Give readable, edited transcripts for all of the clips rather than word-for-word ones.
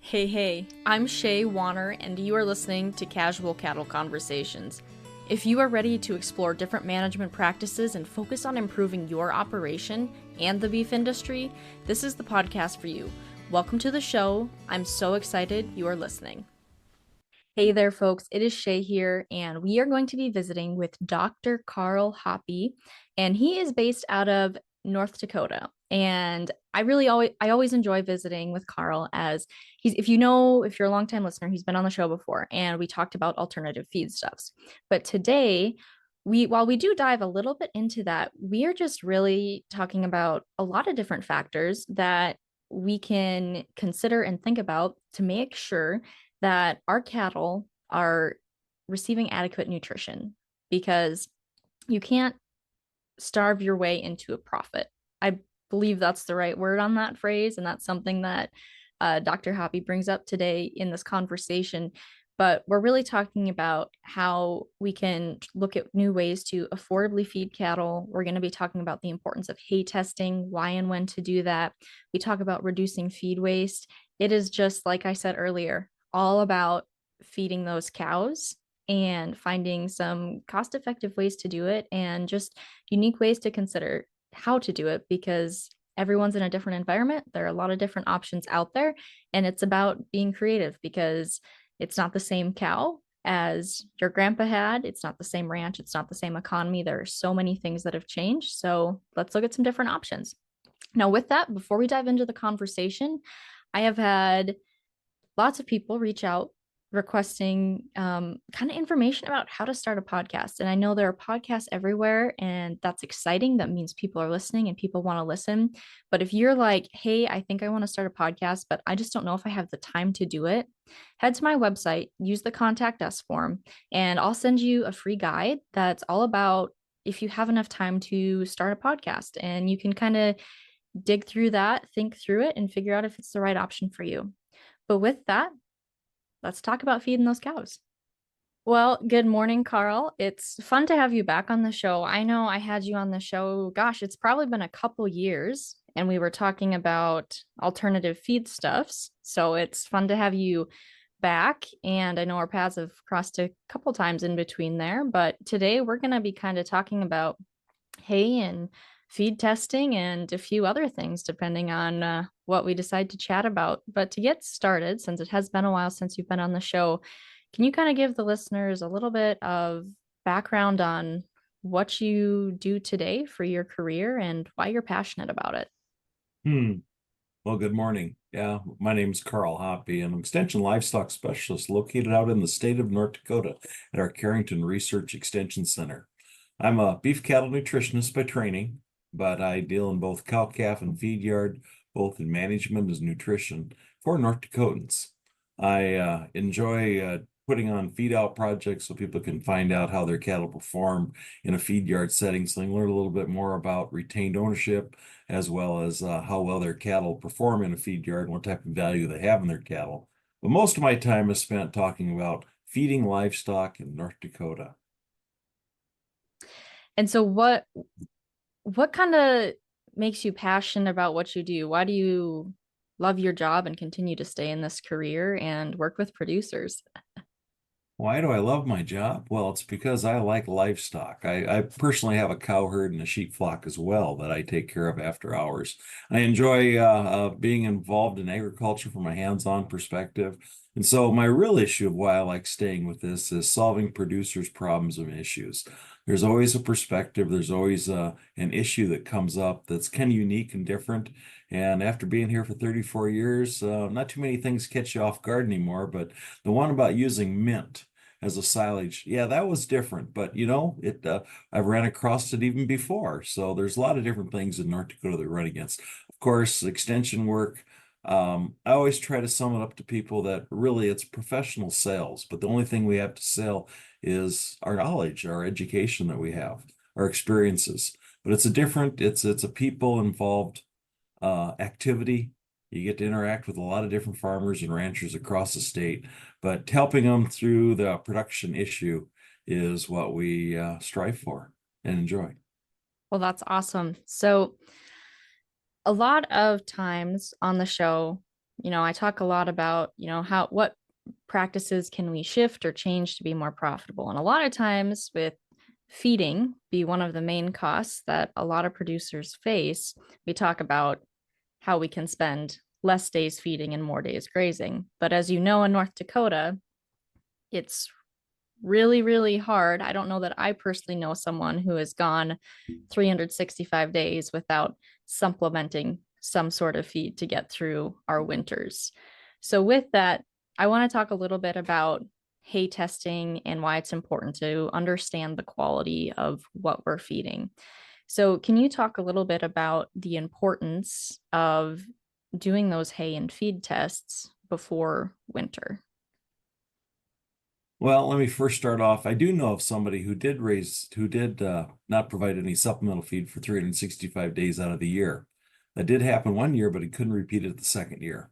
Hey, I'm Shay Warner, and you are listening to Casual Cattle Conversations. If you are ready to explore different management practices and focus on improving your operation and the beef industry, this is the podcast for you. Welcome to the show. I'm so excited you are listening. Hey there, folks. It is Shay here, and we are going to be visiting with Dr. Karl Hoppe, and he is based out of North Dakota. And I always enjoy visiting with Karl as if you're a longtime listener, he's been on the show before, and we talked about alternative feedstuffs. But today, while we do dive a little bit into that, we are just really talking about a lot of different factors that we can consider and think about to make sure that our cattle are receiving adequate nutrition, because you can't starve your way into a profit. I believe that's the right word on that phrase, and that's something that Dr. Hoppe brings up today in this conversation. But we're really talking about how we can look at new ways to affordably feed cattle. We're going to be talking about the importance of hay testing, why and when to do that. We talk about reducing feed waste. It is just, like I said earlier, all about feeding those cows and finding some cost-effective ways to do it and just unique ways to consider how to do it, because everyone's in a different environment. There are a lot of different options out there, and it's about being creative because it's not the same cow as your grandpa had. It's not the same ranch. It's not the same economy. There are so many things that have changed. So let's look at some different options. Now, with that, before we dive into the conversation, I have had lots of people reach out requesting kind of information about how to start a podcast. And I know there are podcasts everywhere, and that's exciting. That means people are listening and people want to listen. But if you're like, hey, I think I want to start a podcast, but I just don't know if I have the time to do it, head to my website, use the contact us form, and I'll send you a free guide that's all about if you have enough time to start a podcast. And you can kind of dig through that, think through it, and figure out if it's the right option for you. But with that, let's talk about feeding those cows. Well, good morning, Karl. It's fun to have you back on the show. I know I had you on the show, gosh, it's probably been a couple years, and we were talking about alternative feedstuffs. So it's fun to have you back. And I know our paths have crossed a couple times in between there, but today we're going to be kind of talking about hay and feed testing and a few other things depending on what we decide to chat about. But to get started, since it has been a while since you've been on the show, can you kind of give the listeners a little bit of background on what you do today for your career and why you're passionate about it? Well, good morning. Yeah, my name is Karl Hoppe, and I'm Extension Livestock Specialist located out in the state of North Dakota at our Carrington Research Extension Center. I'm a beef cattle nutritionist by training, but I deal in both cow, calf, and feed yard, both in management as nutrition for North Dakotans. I enjoy putting on feed out projects so people can find out how their cattle perform in a feed yard setting, so they can learn a little bit more about retained ownership, as well as how well their cattle perform in a feed yard and what type of value they have in their cattle. But most of my time is spent talking about feeding livestock in North Dakota. And so what kind of makes you passionate about what you do? Why do you love your job and continue to stay in this career and work with producers? Why do I love my job? Well, it's because I like livestock. I personally have a cow herd and a sheep flock as well that I take care of after hours. I enjoy being involved in agriculture from a hands-on perspective. And so my real issue of why I like staying with this is solving producers' problems and issues. There's always a perspective. There's always an issue that comes up that's kind of unique and different. And after being here for 34 years, not too many things catch you off guard anymore, but the one about using mint as a silage, yeah, that was different. But I ran across it even before. So there's a lot of different things in North Dakota that run against. Of course, extension work. I always try to sum it up to people that really it's professional sales, but the only thing we have to sell is our knowledge, our education that we have, our experiences. But it's a people involved activity. You get to interact with a lot of different farmers and ranchers across the state, but helping them through the production issue is what we strive for and enjoy. Well, that's awesome. So, a lot of times on the show, I talk a lot about, what practices can we shift or change to be more profitable. And a lot of times with feeding be one of the main costs that a lot of producers face, we talk about how we can spend less days feeding and more days grazing. But as you know, in North Dakota, it's really, really hard. I don't know that I personally know someone who has gone 365 days without supplementing some sort of feed to get through our winters. So, with that, I want to talk a little bit about hay testing and why it's important to understand the quality of what we're feeding. So, can you talk a little bit about the importance of doing those hay and feed tests before winter? Well, let me first start off. I do know of somebody who did not provide any supplemental feed for 365 days out of the year. That did happen one year, but he couldn't repeat it the second year.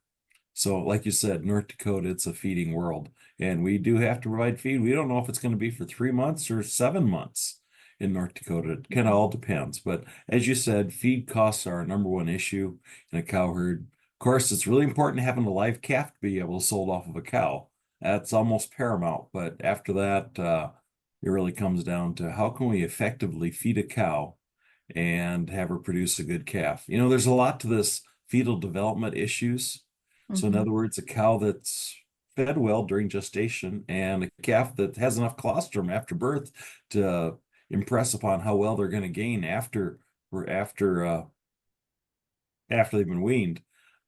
So, like you said, North Dakota, it's a feeding world, and we do have to provide feed. We don't know if it's going to be for 3 months or 7 months in North Dakota. It kind of all depends. But as you said, feed costs are our number one issue in a cow herd. Of course, it's really important having a live calf to be able to sold off of a cow. That's almost paramount. But after that, it really comes down to how can we effectively feed a cow and have her produce a good calf. There's a lot to this fetal development issues. So in Mhm. other words, a cow that's fed well during gestation and a calf that has enough colostrum after birth to impress upon how well they're going to gain after they've been weaned.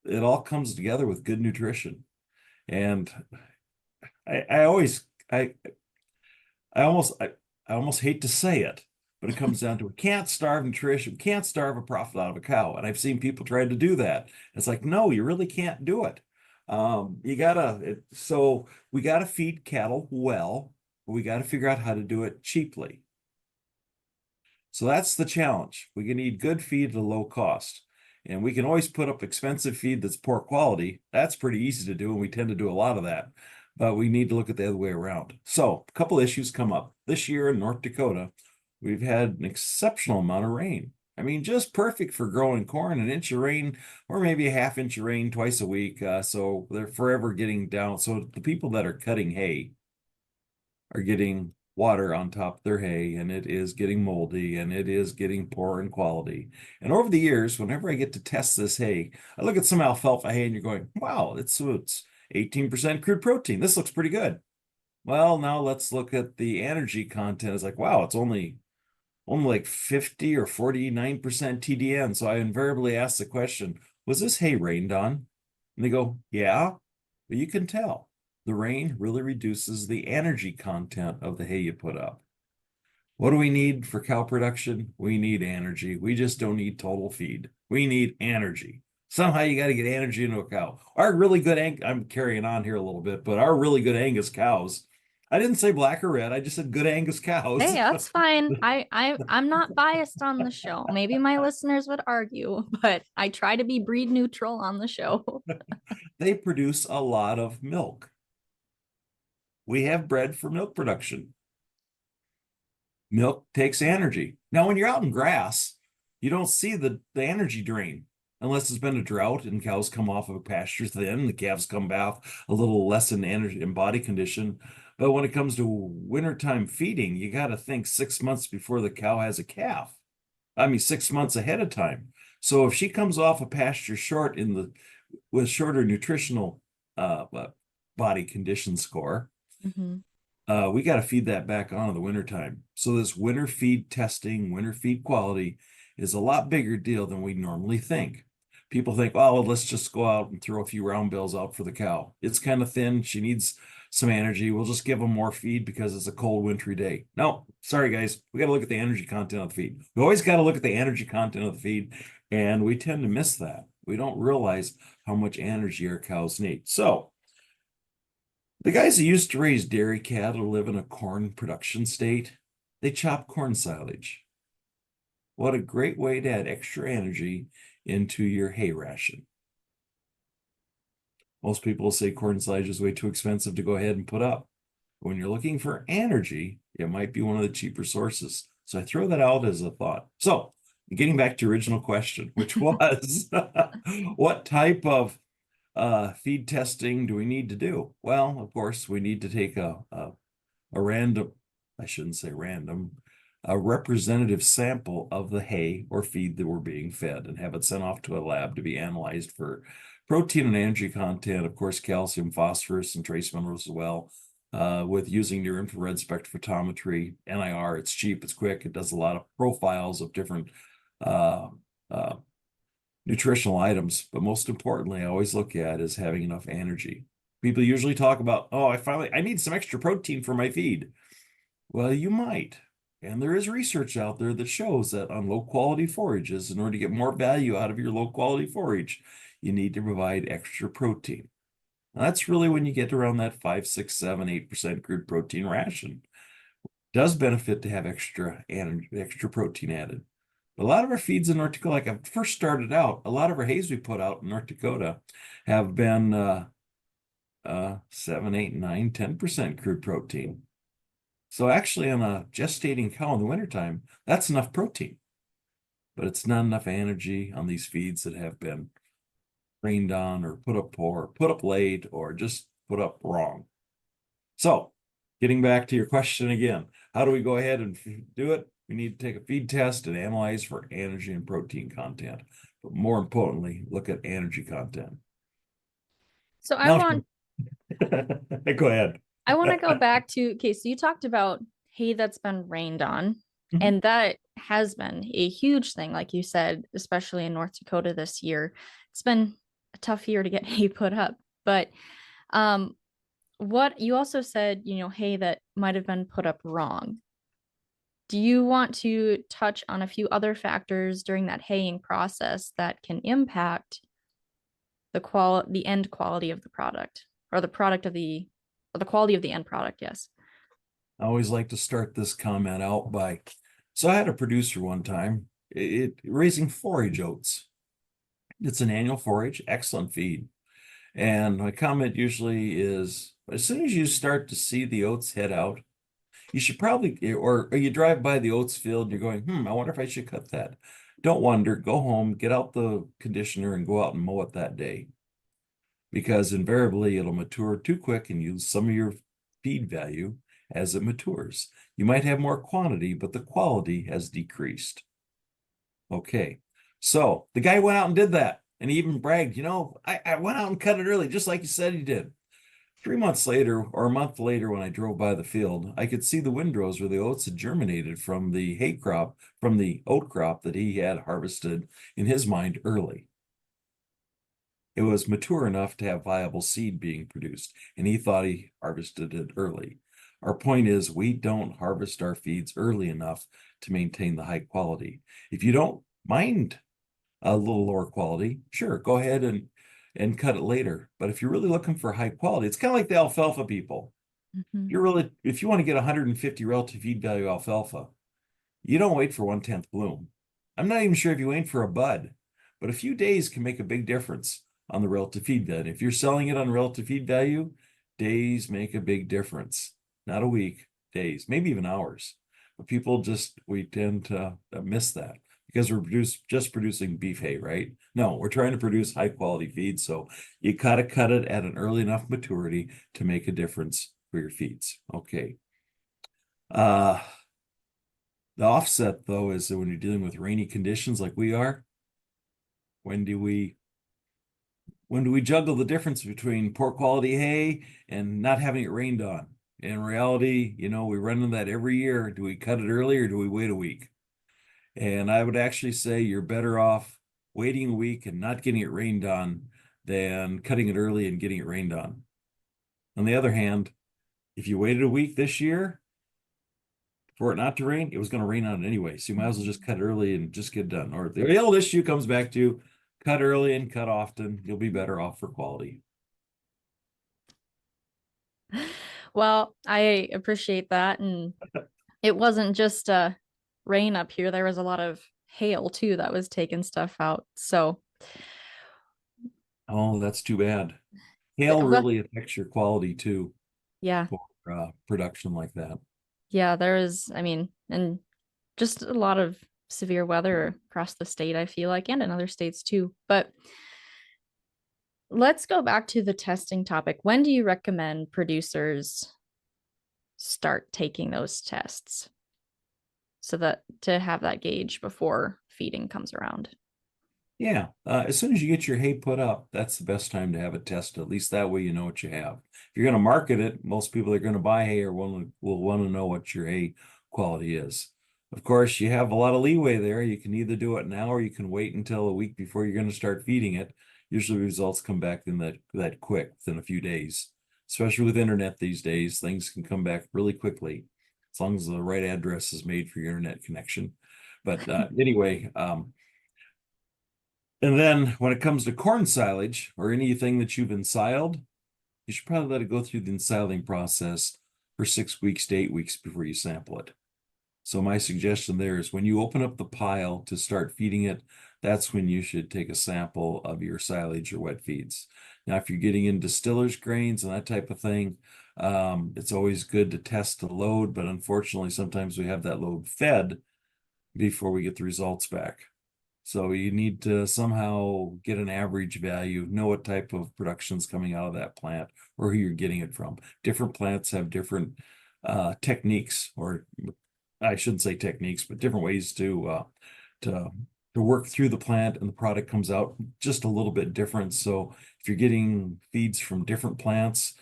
It all comes together with good nutrition. And I always I almost I almost hate to say it, but it comes down to we can't starve nutrition, we can't starve a profit out of a cow. And I've seen people try to do that. It's like, no, you really can't do it. So we gotta feed cattle well, but we gotta figure out how to do it cheaply. So that's the challenge. We can need good feed at a low cost. And we can always put up expensive feed that's poor quality. That's pretty easy to do, and we tend to do a lot of that. But we need to look at the other way around. So a couple issues come up. This year in North Dakota, we've had an exceptional amount of rain. I mean, just perfect for growing corn, an inch of rain, or maybe a half inch of rain twice a week. So they're forever getting down. So the people that are cutting hay are getting water on top of their hay, and it is getting moldy, and it is getting poor in quality. And over the years, whenever I get to test this hay, I look at some alfalfa hay and you're going, wow, it's 18% crude protein. This looks pretty good. Well, now let's look at the energy content. It's like, wow, it's only like 50 or 49% TDN. So I invariably ask the question, was this hay rained on? And they go, yeah, but you can tell the rain really reduces the energy content of the hay you put up. What do we need for cow production? We need energy. We just don't need total feed. We need energy. Somehow you got to get energy into a cow. Our really good I'm carrying on here a little bit, but our really good Angus cows, I didn't say black or red. I just said good Angus Hey, cows. that's fine. I'm not biased on the show. Maybe my listeners would argue, but I try to be breed neutral on the show. They produce a lot of milk. We have bred for milk production. Milk takes energy. Now, when you're out in grass, you don't see the energy drain unless it's been a drought and cows come off of a pasture thin, the calves come back a little less in energy and body condition. But when it comes to wintertime feeding, you got to think 6 months before the cow has a calf. I mean, 6 months ahead of time. So if she comes off a pasture short with shorter nutritional body condition score, Mhm. we got to feed that back on in the wintertime. So this winter feed testing, winter feed quality is a lot bigger deal than we normally think. People think, oh, well, let's just go out and throw a few round bills out for the cow. It's kind of thin. She needs some energy. We'll just give them more feed because it's a cold, wintry day. No, sorry, guys. We got to look at the energy content of the feed. We always got to look at the energy content of the feed, and we tend to miss that. We don't realize how much energy our cows need. So the guys that used to raise dairy cattle live in a corn production state. They chop corn silage. What a great way to add extra energy into your hay ration. Most people will say corn silage is way too expensive to go ahead and put up. When you're looking for energy, it might be one of the cheaper sources. So I throw that out as a thought. So getting back to your original question, which was what type of feed testing do we need to do? Well, of course, we need to take a random, I shouldn't say random, a representative sample of the hay or feed that we're being fed and have it sent off to a lab to be analyzed for protein and energy content, of course, calcium, phosphorus, and trace minerals as well. With using near infrared spectrophotometry, NIR, it's cheap, it's quick, it does a lot of profiles of different uh, uh, nutritional items. But most importantly, I always look at is having enough energy. People usually talk about, oh, I need some extra protein for my feed. Well, you might. And there is research out there that shows that on low quality forages, in order to get more value out of your low quality forage, you need to provide extra protein. Now, that's really when you get around that 5, 6, 7, 8% crude protein ration. It does benefit to have extra protein added. But a lot of our feeds in North Dakota, like I first started out, a lot of our hays we put out in North Dakota have been 7, 8, 9, 10% crude protein. So actually on a gestating cow in the wintertime, that's enough protein, but it's not enough energy on these feeds that have been rained on or put up poor, or put up late, or just put up wrong. So getting back to your question again, how do we go ahead and do it? We need to take a feed test and analyze for energy and protein content, but more importantly, look at energy content. So Now, go ahead. I want to go back to, okay, so you talked about hay that's been rained on, Mhm. and that has been a huge thing, like you said, especially in North Dakota this year. It's been a tough year to get hay put up. But um, what you also said, hay that might have been put up wrong. Do you want to touch on a few other factors during that haying process that can impact the end quality of the product, or the product of or the quality of the end product? Yes. I always like to start this comment out by, so I had a producer one time, raising forage oats. It's an annual forage, excellent feed. And my comment usually is, as soon as you start to see the oats head out, you should probably, or you drive by the oats field and you're going, I wonder if I should cut that. Don't wonder, go home, get out the conditioner and go out and mow it that day. Because invariably it'll mature too quick and use some of your feed value as it matures. You might have more quantity, but the quality has decreased. Okay, so the guy went out and did that. And he even bragged, I went out and cut it early, just like you said he did. 3 months later, or a month later, when I drove by the field, I could see the windrows where the oats had germinated from the hay crop, from the oat crop that he had harvested in his mind early. It was mature enough to have viable seed being produced, and he thought he harvested it early. Our point is, we don't harvest our feeds early enough to maintain the high quality. If you don't mind a little lower quality, sure, go ahead and cut it later. But if you're really looking for high quality, it's kind of like the alfalfa people. Mhm. If you want to get 150 relative feed value alfalfa, you don't wait for 1/10 bloom. I'm not even sure if you wait for a bud, but a few days can make a big difference on the relative feed value. If you're selling it on relative feed value, days make a big difference. Not a week, days, maybe even hours. But we tend to miss that because we're just producing beef hay, right? No, we're trying to produce high quality feed. So you gotta cut it at an early enough maturity to make a difference for your feeds. Okay. Uh, the offset though is that when you're dealing with rainy conditions like we are, when do we juggle the difference between poor quality hay and not having it rained on? In reality, we run into that every year. Do we cut it early or do we wait a week? And I would actually say you're better off waiting a week and not getting it rained on than cutting it early and getting it rained on. On the other hand, if you waited a week this year for it not to rain, it was going to rain on it anyway. So you might as well just cut early and just get done. Or the old issue comes back to cut early and cut often. You'll be better off for quality. Well, I appreciate that. And it wasn't just rain up here. There was a lot of hail too that was taking stuff out. So, Oh, that's too bad. Hail well, really affects your quality too yeah. for production like that. Yeah, there is, I mean, and just a lot of severe weather across the state, I feel like, and in other states too. But let's go back to the testing topic. When do you recommend producers start taking those tests so that to have that gauge before feeding comes around? Yeah, as soon as you get your hay put up, that's the best time to have it tested. At least that way you know what you have. If you're going to market it, most people that are going to buy hay will want to know what your hay quality is. Of course, you have a lot of leeway there. You can either do it now or you can wait until a week before you're going to start feeding it. Usually results come back in that quick, within a few days. Especially with internet these days, things can come back really quickly as long as the right address is made for your internet connection. But anyway, and then when it comes to corn silage or anything that you've ensiled, you should probably let it go through the ensiling process for 6 weeks to 8 weeks before you sample it. So my suggestion there is when you open up the pile to start feeding it, that's when you should take a sample of your silage or wet feeds. Now, if you're getting into distiller's grains and that type of thing, it's always good to test the load, but unfortunately, sometimes we have that load fed before we get the results back. So you need to somehow get an average value, know what type of production is coming out of that plant or who you're getting it from. Different plants have different techniques, or I shouldn't say techniques, but different ways to to work through the plant, and the product comes out just a little bit different. So if you're getting feeds from different plants,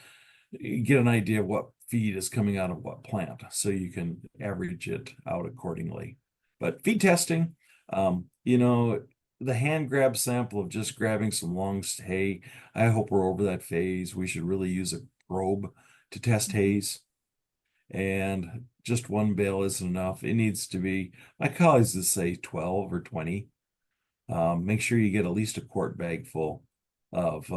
you get an idea of what feed is coming out of what plant, so you can average it out accordingly. But feed testing, the hand grab sample of just grabbing some long hay, I hope we're over that phase. We should really use a probe to test hays, and just one bale isn't enough. It needs to be, my colleagues would say 12 or 20. Make sure you get at least a quart bag full of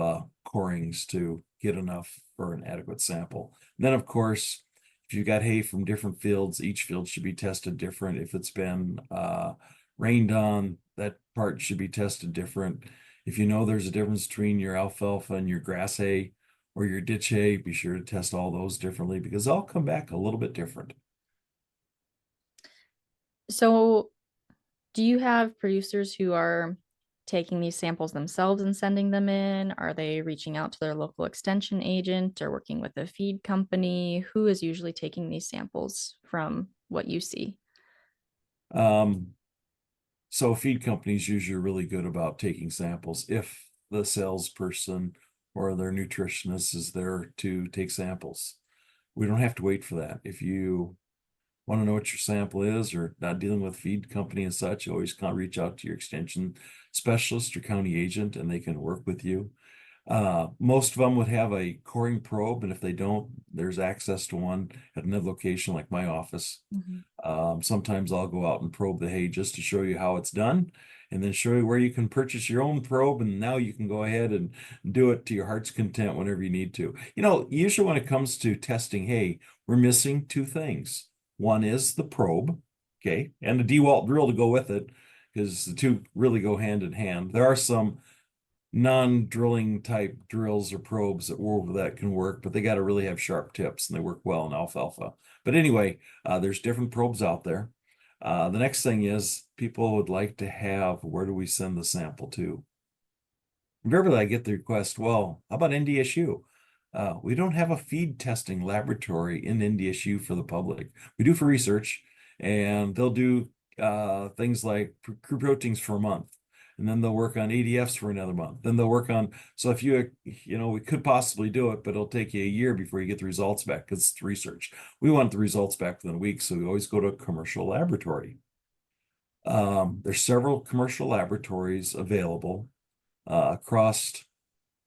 corings to get enough for an adequate sample. And then, of course, if you've got hay from different fields, each field should be tested different. If it's been rained on, that part should be tested different. If you know there's a difference between your alfalfa and your grass hay or your ditch hay, be sure to test all those differently because they'll come back a little bit different. So, do you have producers who are taking these samples themselves and sending them in? Are they reaching out to their local extension agent or working with a feed company? Who is usually taking these samples from what you see? Um, So feed companies usually are really good about taking samples if the salesperson or their nutritionist is there to take samples. We don't have to wait for that. If you want to know what your sample is or not dealing with feed company and such, you always can reach out to your extension specialist or county agent and they can work with you. Most of them would have a coring probe, and if they don't, there's access to one at another location like my office. Mhm. Sometimes I'll go out and probe the hay just to show you how it's done, and then show you where you can purchase your own probe, and now you can go ahead and do it to your heart's content whenever you need to. Usually when it comes to testing hay, we're missing two things. One is the probe, okay, and the DeWalt drill to go with it, because the two really go hand in hand. There are some non-drilling type drills or probes that can work, but they got to really have sharp tips and they work well in alfalfa. But anyway, there's different probes out there. The next thing is people would like to have, where do we send the sample to? Invariably, I get the request, well, how about NDSU? We don't have a feed testing laboratory in NDSU for the public. We do for research, and they'll do things like crude proteins for a month, and then they'll work on ADFs for another month. Then they'll work on, so if we could possibly do it, but it'll take you a year before you get the results back because it's research. We want the results back within a week, so we always go to a commercial laboratory. There's several commercial laboratories available across,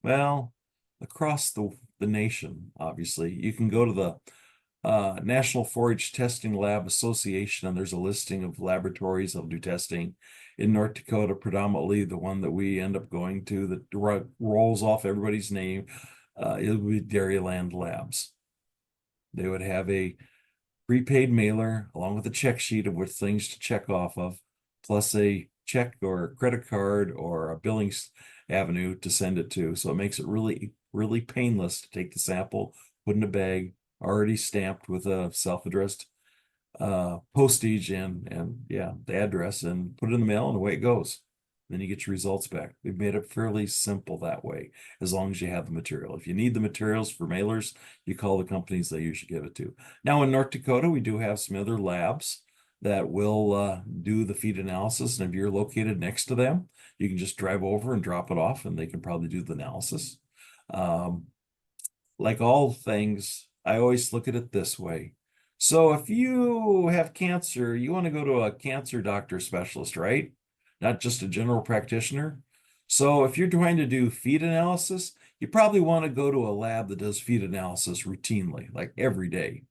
well, across the nation, obviously. You can go to the National Forage Testing Lab Association, and there's a listing of laboratories that'll do testing in North Dakota. Predominantly, the one that we end up going to that rolls off everybody's name, it would be Dairyland Labs. They would have a prepaid mailer along with a check sheet of which things to check off of, plus a check or a credit card or a billing avenue to send it to. So it makes it really, really painless to take the sample, put in a bag, already stamped with a self-addressed postage and yeah, the address, and put it in the mail, and away it goes. then you get your results back. We've made it fairly simple that way, as long as you have the material. If you need the materials for mailers, you call the companies they usually give it to. Now in North Dakota, we do have some other labs that will do the feed analysis. And if you're located next to them, you can just drive over and drop it off, and they can probably do the analysis. Like all things, I always look at it this way. So if you have cancer, you want to go to a cancer doctor specialist, right? Not just a general practitioner. So if you're trying to do feed analysis, you probably want to go to a lab that does feed analysis routinely, like every day.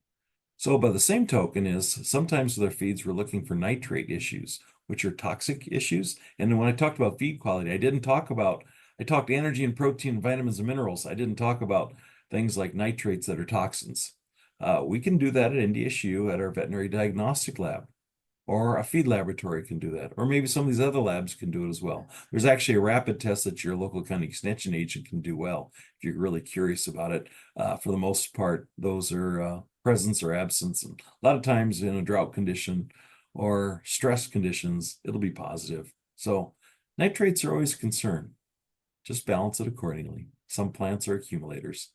So by the same token is sometimes with their feeds, we're looking for nitrate issues, which are toxic issues. And when I talked about feed quality, I talked energy and protein, vitamins and minerals. I didn't talk about things like nitrates that are toxins. We can do that at NDSU at our veterinary diagnostic lab, or a feed laboratory can do that, or maybe some of these other labs can do it as well. There's actually a rapid test that your local county extension agent can do well if you're really curious about it. For the most part, those are presence or absence. And a lot of times in a drought condition or stress conditions, it'll be positive. So nitrates are always a concern. Just balance it accordingly. Some plants are accumulators.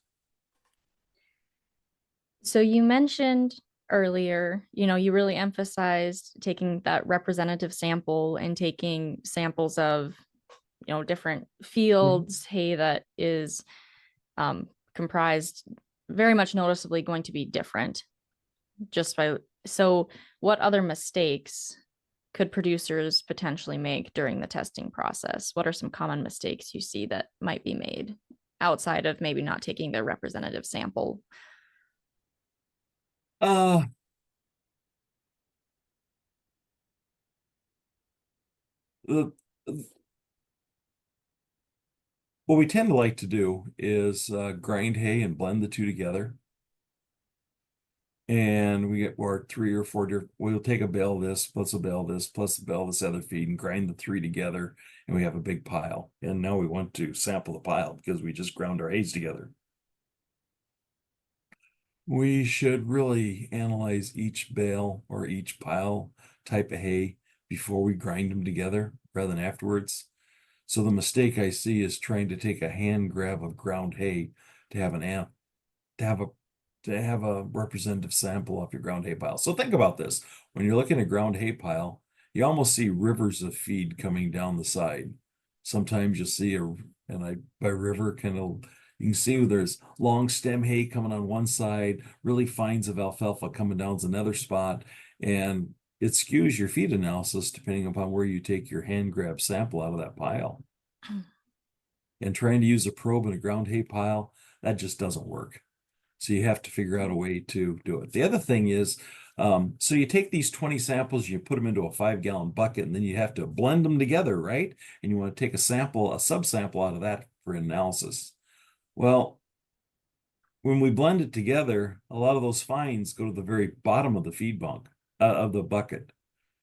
So you mentioned earlier, you really emphasized taking that representative sample and taking samples of, different fields, hay that is comprised very much noticeably going to be different so what other mistakes could producers potentially make during the testing process? What are some common mistakes you see that might be made outside of maybe not taking their representative sample? Uh, the, what we tend to like to do is grind hay and blend the two together. And we get our 3 or 4 we'll take a bale of this, plus a bale of this, plus a bale of this other feed, and grind the three together, and we have a big pile. And now we want to sample the pile because we just ground our hays together. We should really analyze each bale or each pile type of hay before we grind them together rather than afterwards. So the mistake I see is trying to take a hand grab of ground hay to have to have a to have a representative sample of your ground hay pile. So think about this. When you're looking at ground hay pile, you almost see rivers of feed coming down the side. Sometimes you see by river kind of, you can see there's long stem hay coming on one side, really fines of alfalfa coming down to another spot, and it skews your feed analysis depending upon where you take your hand grab sample out of that pile. And trying to use a probe in a ground hay pile, that just doesn't work. So you have to figure out a way to do it. The other thing is, so you take these 20 samples, you put them into a 5-gallon bucket, and then you have to blend them together, right? And you want to take a subsample out of that for analysis. Well, when we blend it together, a lot of those fines go to the very bottom of the feed bunk, of the bucket.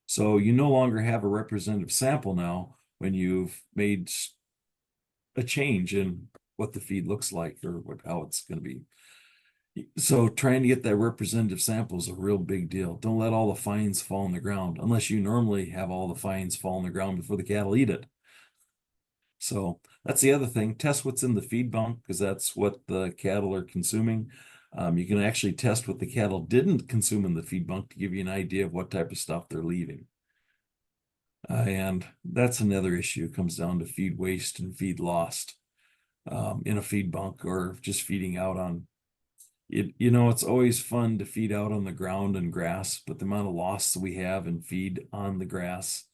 So you no longer have a representative sample now when you've made a change in what the feed looks like or how it's going to be. So trying to get that representative sample is a real big deal. Don't let all the fines fall on the ground unless you normally have all the fines fall on the ground before the cattle eat it. So that's the other thing. Test what's in the feed bunk because that's what the cattle are consuming. You can actually test what the cattle didn't consume in the feed bunk to give you an idea of what type of stuff they're leaving. And that's another issue. It comes down to feed waste and feed lost in a feed bunk or just feeding out on it. It's always fun to feed out on the ground and grass, but the amount of loss that we have in feed on the grass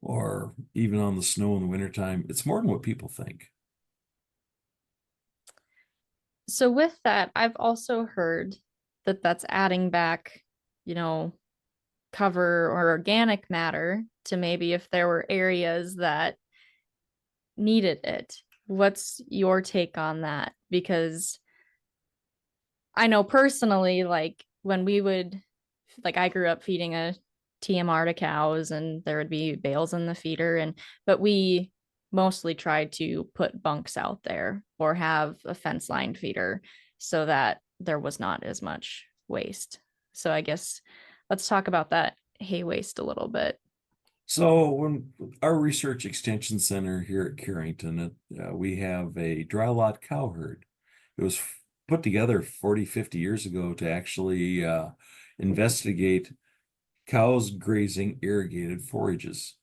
or even on the snow in the wintertime, it's more than what people think. So with that, I've also heard that that's adding back, cover or organic matter to maybe if there were areas that needed it. What's your take on that? Because I know personally, like when I grew up feeding a TMR to cows and there would be bales in the feeder but we mostly tried to put bunks out there or have a fence lined feeder so that there was not as much waste. So I guess let's talk about that hay waste a little bit. So when our research extension center here at Carrington, we have a dry lot cow herd. It was put together 40, 50 years ago to actually investigate cows grazing irrigated forages.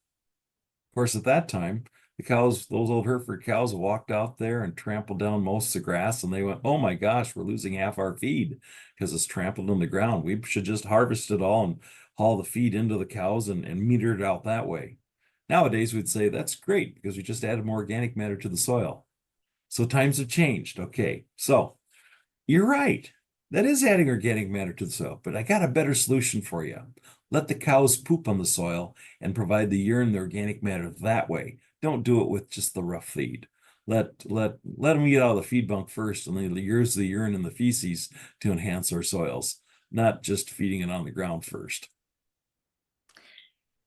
Of course, at that time, the cows, those old Hereford cows walked out there and trampled down most of the grass, and they went, "Oh my gosh, we're losing half our feed because it's trampled on the ground. We should just harvest it all and haul the feed into the cows and meter it out that way." Nowadays, we'd say that's great because we just added more organic matter to the soil. So times have changed. Okay, so you're right. That is adding organic matter to the soil, but I got a better solution for you. Let the cows poop on the soil and provide the urine, the organic matter that way. Don't do it with just the rough feed. Let them get out of the feed bunk first, and then use the urine and the feces to enhance our soils, not just feeding it on the ground first.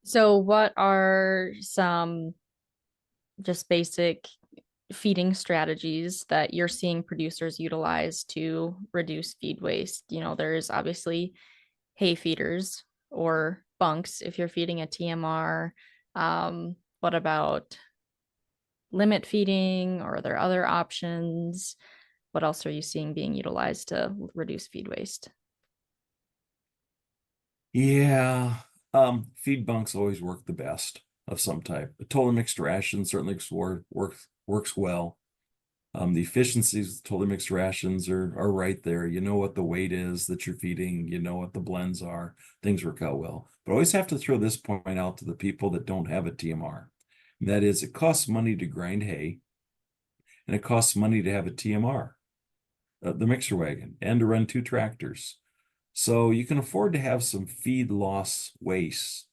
So, what are some just basic feeding strategies that you're seeing producers utilize to reduce feed waste? There's obviously hay feeders or bunks if you're feeding a TMR. What about limit feeding, or are there other options? What else are you seeing being utilized to reduce feed waste? Yeah, feed bunks always work the best of some type. A totally mixed ration certainly works well. The efficiencies of totally mixed rations are right there. You know what the weight is that you're feeding, you know what the blends are, things work out well. But I always have to throw this point out to the people that don't have a TMR. And that is, it costs money to grind hay, and it costs money to have a TMR, the mixer wagon, and to run two tractors. So you can afford to have some feed loss waste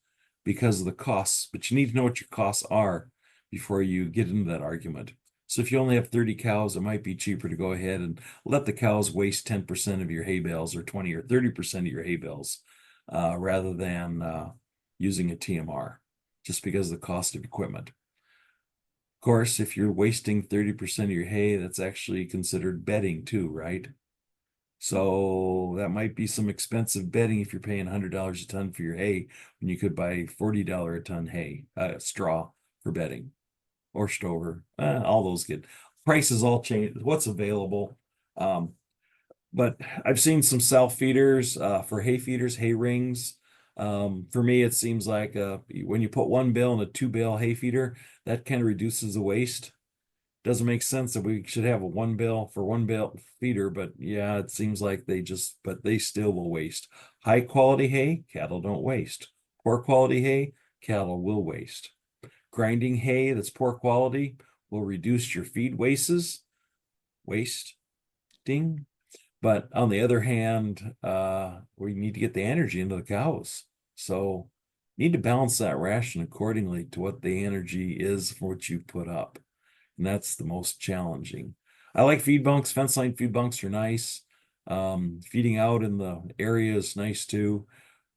because of the costs, but you need to know what your costs are before you get into that argument. So if you only have 30 cows, it might be cheaper to go ahead and let the cows waste 10% of your hay bales or 20 or 30% of your hay bales rather than using a TMR just because of the cost of equipment. Of course, if you're wasting 30% of your hay, that's actually considered bedding too, right? So that might be some expensive bedding if you're paying $100 a ton for your hay when you could buy $40 a ton hay, straw for bedding or stover. All those get prices all change. What's available? Um, but I've seen some self feeders for hay feeders, hay rings. For me, it seems like when you put one bale in a two bale hay feeder, that kind of reduces the waste. Doesn't make sense that we should have a one bale for one bale feeder, but yeah, it seems like but they still will waste. High quality hay, cattle don't waste. Poor quality hay, cattle will waste. Grinding hay that's poor quality will reduce your feed wasting. But on the other hand, we need to get the energy into the cows. So need to balance that ration accordingly to what the energy is for what you put up. And that's the most challenging. I like feed bunks. Fence line feed bunks are nice. Feeding out in the area is nice too.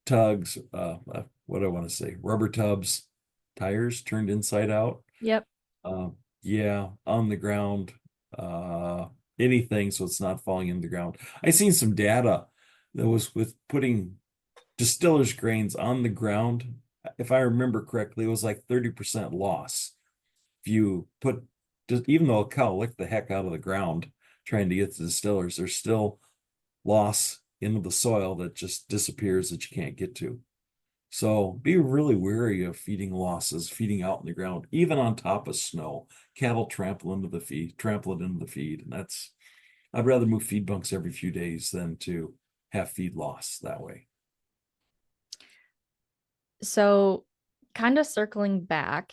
Tugs, what do I want to say? Rubber tubs, tires turned inside out. Yep. Uh, yeah, on the ground. Uh, Anything so it's not falling in the ground. I seen some data that was with putting distiller's grains on the ground. If I remember correctly, it was like 30% loss if you put just even though a cow licked the heck out of the ground trying to get to the distillers, there's still loss into the soil that just disappears that you can't get to. So be really wary of feeding losses, feeding out in the ground, even on top of snow. Cattle trample it into the feed. And I'd rather move feed bunks every few days than to have feed loss that way. So, kind of circling back,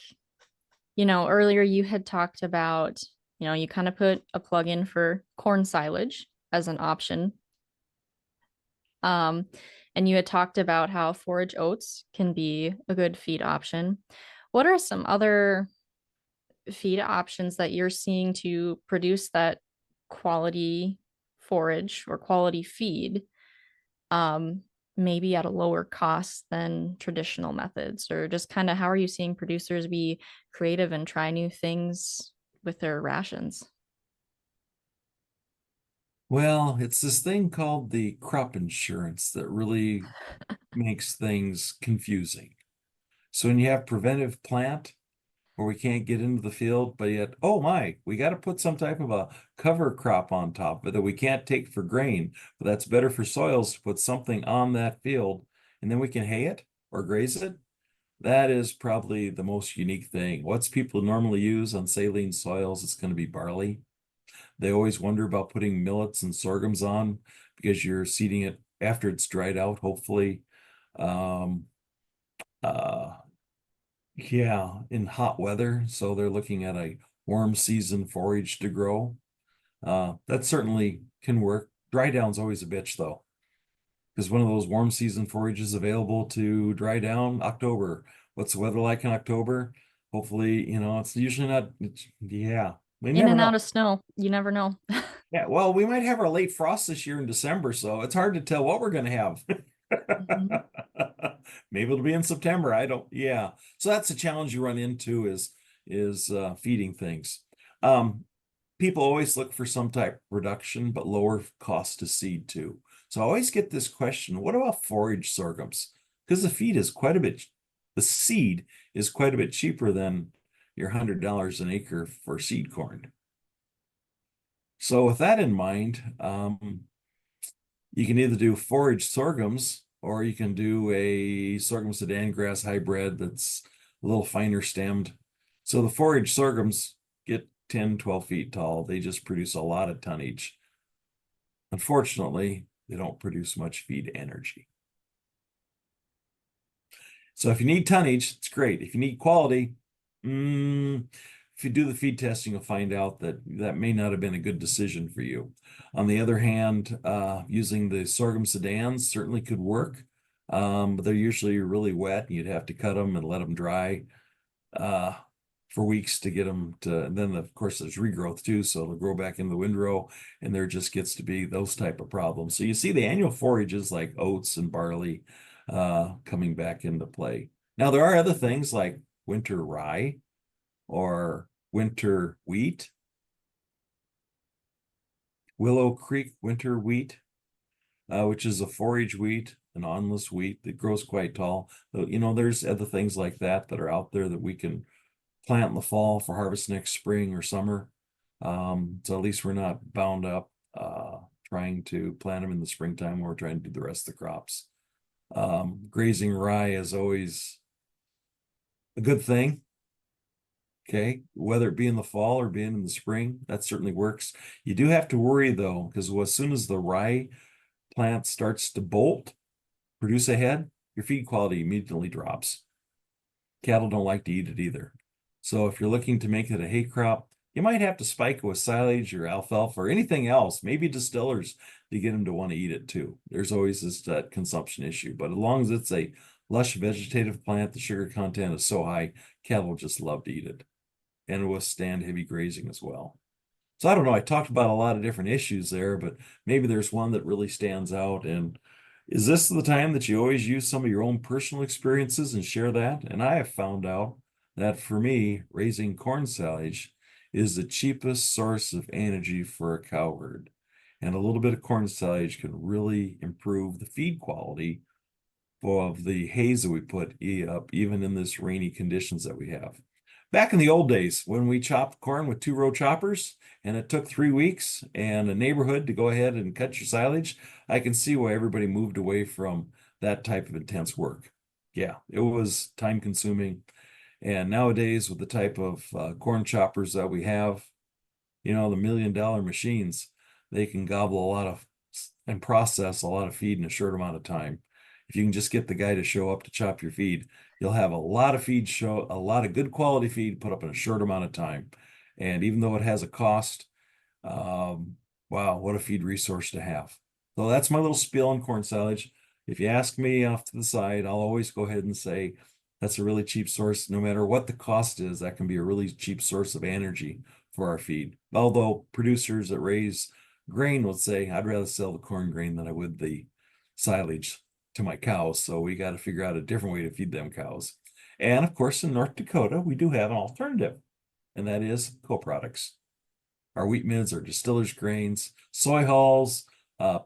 earlier you had talked about, you kind of put a plug in for corn silage as an option. Um, and you had talked about how forage oats can be a good feed option. What are some other feed options that you're seeing to produce that quality forage or quality feed, um, maybe at a lower cost than traditional methods? Or just kind of how are you seeing producers be creative and try new things with their rations? Well, it's this thing called the crop insurance that really makes things confusing. So when you have preventive plant where we can't get into the field, but yet, oh my, we got to put some type of a cover crop on top of it that we can't take for grain, but that's better for soils to put something on that field and then we can hay it or graze it. That is probably the most unique thing. What's people normally use on saline soils? It's going to be barley. They always wonder about putting millets and sorghums on because you're seeding it after it's dried out, hopefully. Um, uh, yeah, in hot weather. So they're looking at a warm season forage to grow. That certainly can work. Dry down's always a bitch though, because one of those warm season forages available to dry down October. What's the weather like in October? Hopefully, it's usually not, yeah, we In never and out know. of snow. You never know. Yeah, well, we might have our late frost this year in December, so it's hard to tell what we're going to have. Mhm. Maybe it'll be in September. I don't, yeah. So that's the challenge you run into is feeding things. Um, People always look for some type of production, but lower cost to seed too. So I always get this question, what about forage sorghums? Because the seed is quite a bit cheaper than your $100 an acre for seed corn. So with that in mind, you can either do forage sorghums or you can do a sorghum Sudan grass hybrid that's a little finer stemmed. So the forage sorghums get 10, 12 feet tall. They just produce a lot of tonnage. Unfortunately, they don't produce much feed energy. So if you need tonnage, it's great. If you need quality, if you do the feed testing, you'll find out that that may not have been a good decision for you. On the other hand, using the sorghum sedans certainly could work, but they're usually really wet. And you'd have to cut them and let them dry uh, for weeks to get them to. And then, of course, there's regrowth too, so they'll grow back in the windrow, and there just gets to be those type of problems. So you see the annual forages like oats and barley coming back into play. Now, there are other things like winter rye or winter wheat, Willow Creek winter wheat, which is a forage wheat, an awnless wheat that grows quite tall. There's other things like that that are out there that we can plant in the fall for harvest next spring or summer. So at least we're not bound up trying to plant them in the springtime when we're trying to do the rest of the crops. Grazing rye is always a good thing. Okay, whether it be in the fall or being in the spring, that certainly works. You do have to worry though, because as soon as the rye plant starts to bolt, produce a head, your feed quality immediately drops. Cattle don't like to eat it either. So if you're looking to make it a hay crop, you might have to spike it with silage or alfalfa or anything else, maybe distillers to get them to want to eat it too. There's always this consumption issue, but as long as it's a lush vegetative plant, the sugar content is so high, cattle just love to eat it and withstand heavy grazing as well. So I don't know. I talked about a lot of different issues there, but maybe there's one that really stands out. And is this the time that you always use some of your own personal experiences and share that? And I have found out that for me, raising corn silage is the cheapest source of energy for a cow herd. And a little bit of corn silage can really improve the feed quality of the hays that we put up, even in this rainy conditions that we have. Back in the old days, when we chopped corn with 2-row choppers, and it took 3 weeks and a neighborhood to go ahead and cut your silage, I can see why everybody moved away from that type of intense work. Yeah, it was time consuming. And nowadays, with the type of corn choppers that we have, the $1 million machines, they can gobble a lot of and process a lot of feed in a short amount of time. If you can just get the guy to show up to chop your feed, you'll have a lot of a lot of good quality feed put up in a short amount of time. And even though it has a cost, wow, what a feed resource to have. So that's my little spiel on corn silage. If you ask me off to the side, I'll always go ahead and say that's a really cheap source. No matter what the cost is, that can be a really cheap source of energy for our feed. Although producers that raise grain would say, I'd rather sell the corn grain than I would the silage to my cows. So we got to figure out a different way to feed them cows. And of course, in North Dakota, we do have an alternative, and that is co-products. Our wheat midds are distillers grains, soy hulls,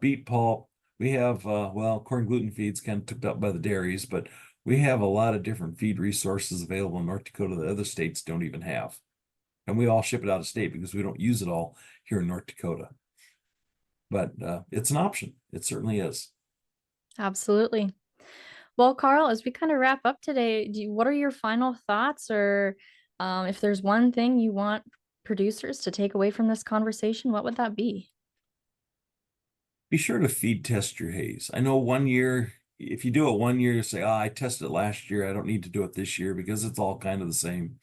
beet pulp. We have, corn gluten feeds kind of took up by the dairies, but We have a lot of different feed resources available in North Dakota that other states don't even have. And we all ship it out of state because we don't use it all here in North Dakota. But it's an option. It certainly is. Absolutely. Well, Karl, as we kind of wrap up today, what are your final thoughts, or if there's one thing you want producers to take away from this conversation, what would that be? Be sure to feed test your hays. I know one year, if you do it one year, you say, oh, I tested it last year. I don't need to do it this year because it's all kind of the same.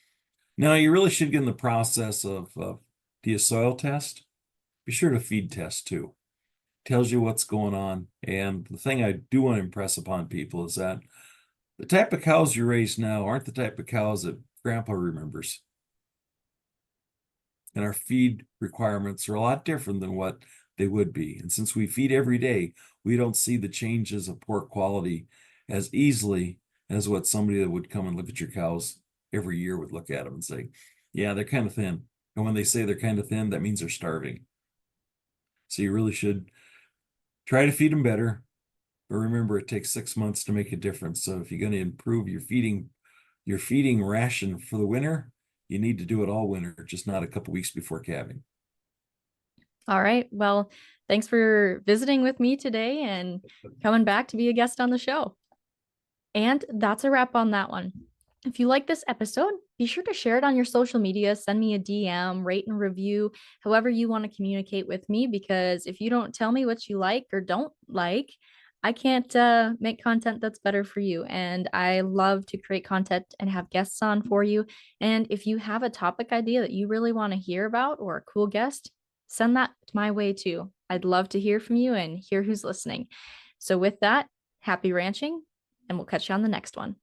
Now, you really should get in the process of do you soil test? Be sure to feed test too. Tells you what's going on. And the thing I do want to impress upon people is that the type of cows you raise now aren't the type of cows that Grandpa remembers. And our feed requirements are a lot different than what they would be. And since we feed every day, we don't see the changes of poor quality as easily as what somebody that would come and look at your cows every year would look at them and say, yeah, they're kind of thin. And when they say they're kind of thin, that means they're starving. So you really should try to feed them better. But remember, it takes 6 months to make a difference. So if you're going to improve your feeding ration for the winter, you need to do it all winter, just not a couple weeks before calving. All right. Well, thanks for visiting with me today and coming back to be a guest on the show. And that's a wrap on that one. If you like this episode, be sure to share it on your social media, send me a DM, rate and review, however you want to communicate with me, because if you don't tell me what you like or don't like, I can't make content that's better for you. And I love to create content and have guests on for you. And if you have a topic idea that you really want to hear about or a cool guest, send that my way too. I'd love to hear from you and hear who's listening. So with that, happy ranching, and we'll catch you on the next one.